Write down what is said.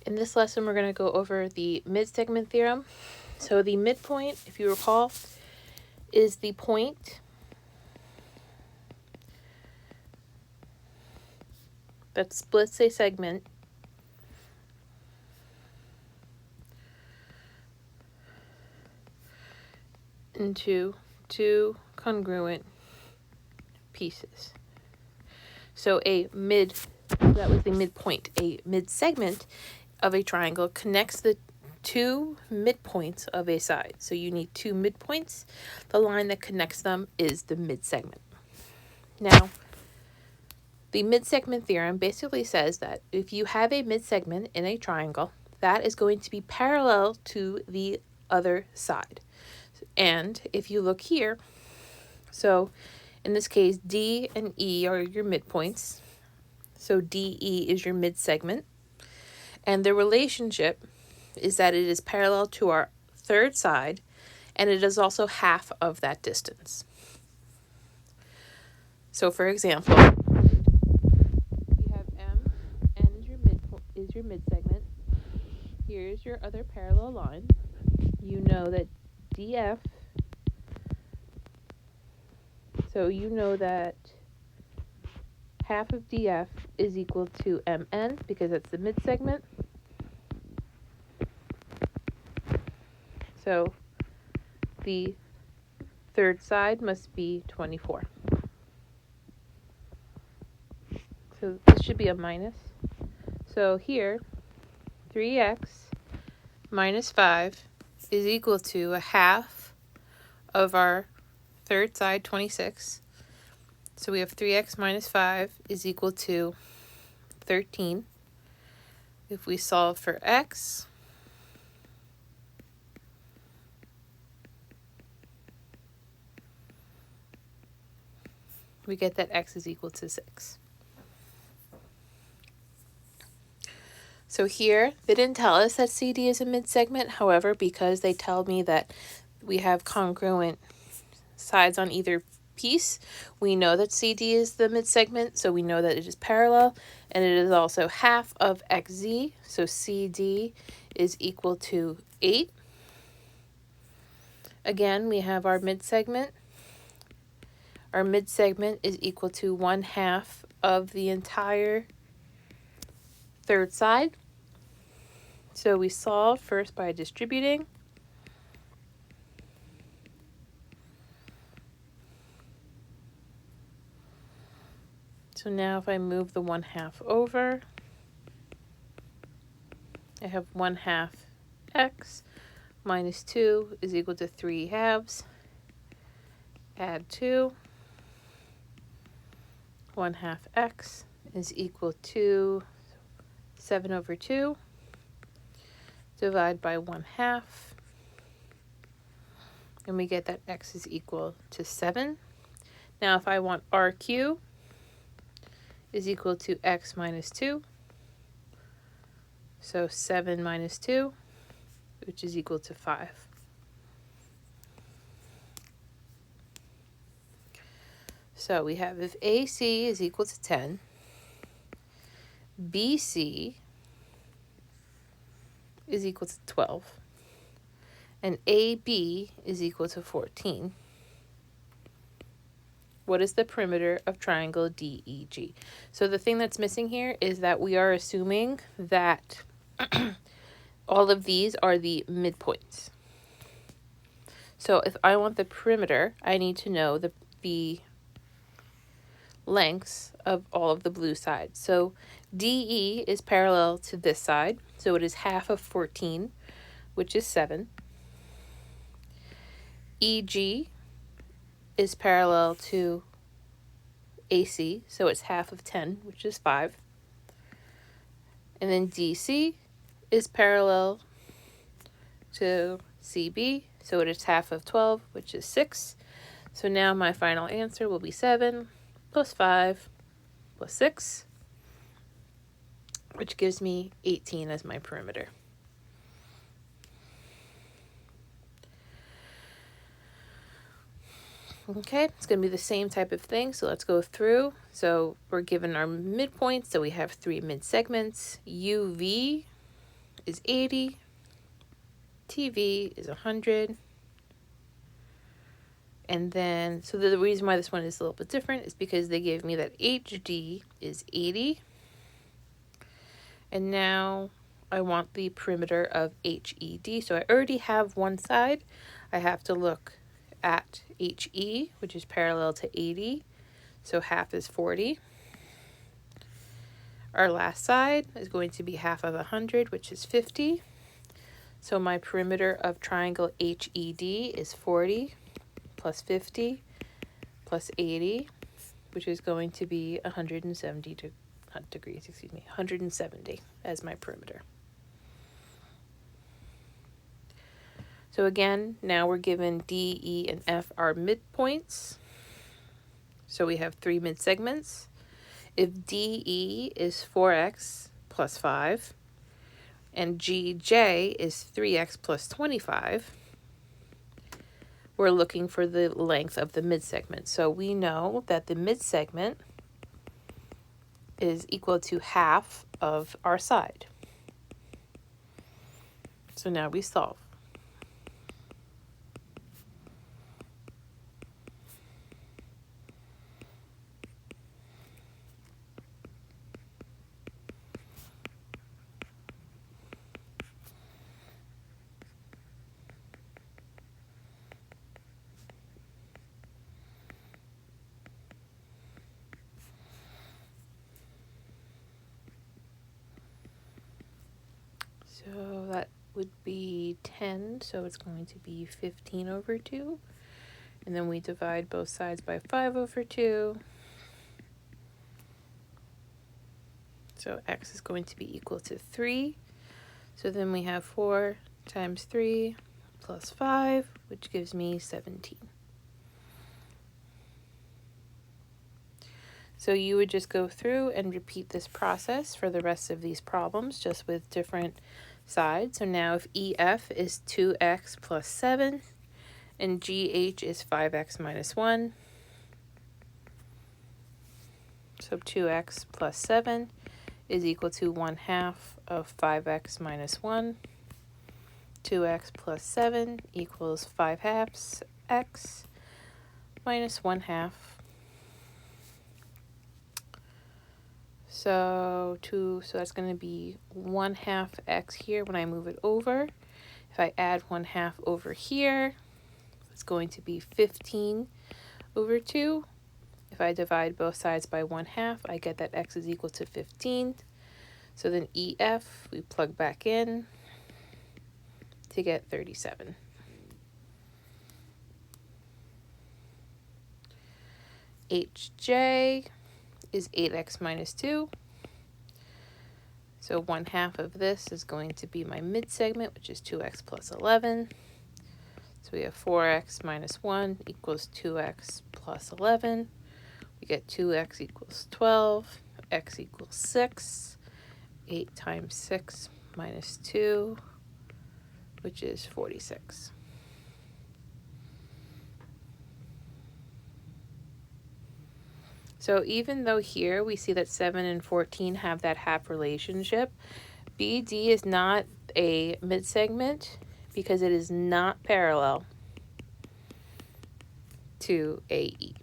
In this lesson, we're going to go over the midsegment theorem. So the midpoint, if you recall, is the point that splits a segment into two congruent pieces. So that was the midpoint. A midsegment of a triangle connects the two midpoints of a side. So you need two midpoints. The line that connects them is the midsegment. Now, the midsegment theorem basically says that if you have a midsegment in a triangle, that is going to be parallel to the other side. And if you look here, so in this case, D and E are your midpoints. So DE is your midsegment. And the relationship is that it is parallel to our third side, and it is also half of that distance. So for example, we have M, N is your midsegment. Here's your other parallel line. You know that DF, so you know that half of DF is equal to MN because that's the midsegment. So the third side must be 24. So this should be a minus. So here, 3x minus 5 is equal to a half of our third side, 26. So we have 3x minus 5 is equal to 13. If we solve for x, we get that x is equal to 6. So here, they didn't tell us that CD is a midsegment. However, because they tell me that we have congruent sides on either piece, we know that CD is the midsegment, so we know that it is parallel, and it is also half of XZ, so CD is equal to 8. Again, we have our midsegment. Our midsegment is equal to 1/2 of the entire third side. So we solve first by distributing. So now if I move the 1/2 over, I have 1/2 x minus 2 is equal to 3/2. Add 2. 1/2 x is equal to 7 over 2. Divide by 1/2. And we get that x is equal to 7. Now if I want RQ is equal to x minus 2. So 7 minus 2, which is equal to 5. So we have if AC is equal to 10, BC is equal to 12, and AB is equal to 14. What is the perimeter of triangle DEG? So the thing that's missing here is that we are assuming that all of these are the midpoints. So if I want the perimeter, I need to know the lengths of all of the blue sides. So DE is parallel to this side, so it is half of 14, which is 7. EG is parallel to AC, so it's half of 10, which is 5. And then DC is parallel to CB, so it is half of 12, which is 6. So now my final answer will be 7 plus 5 plus 6, which gives me 18 as my perimeter. Okay, it's going to be the same type of thing, so let's go through. So we're given our midpoints, so we have 3 midsegments. UV is 80, TV is 100, and then, so the reason why this one is a little bit different is because they gave me that HD is 80, and now I want the perimeter of HED. So I already have one side. I have to look at HE, which is parallel to 80, so half is 40. Our last side is going to be half of 100, which is 50. So my perimeter of triangle HED is 40 plus 50 plus 80, which is going to be 170 degrees, 170 as my perimeter. So again, now we're given D, E, and F are midpoints. So we have 3 midsegments. If DE is 4x plus 5, and GJ is 3x plus 25, we're looking for the length of the midsegment. So we know that the midsegment is equal to half of our side. So now we solve. So that would be 10, so it's going to be 15 over 2. And then we divide both sides by 5 over 2. So x is going to be equal to 3. So then we have 4 times 3 plus 5, which gives me 17. So you would just go through and repeat this process for the rest of these problems, just with different sides. So now if EF is 2x plus 7, and GH is 5x minus 1, so 2x plus 7 is equal to 1/2 of 5x minus 1. 2x plus 7 equals 5/2 x minus 1/2. So that's going to be 1/2 x here when I move it over. If I add 1/2 over here, it's going to be 15 over 2. If I divide both sides by 1/2, I get that x is equal to 15. So then EF, we plug back in to get 37. HJ is 8x minus 2. So 1/2 of this is going to be my midsegment, which is 2x plus 11. So we have 4x minus 1 equals 2x plus 11. We get 2x equals 12, x equals 6. 8 times 6 minus 2, which is 46. So even though here we see that 7 and 14 have that half relationship, BD is not a midsegment because it is not parallel to AE.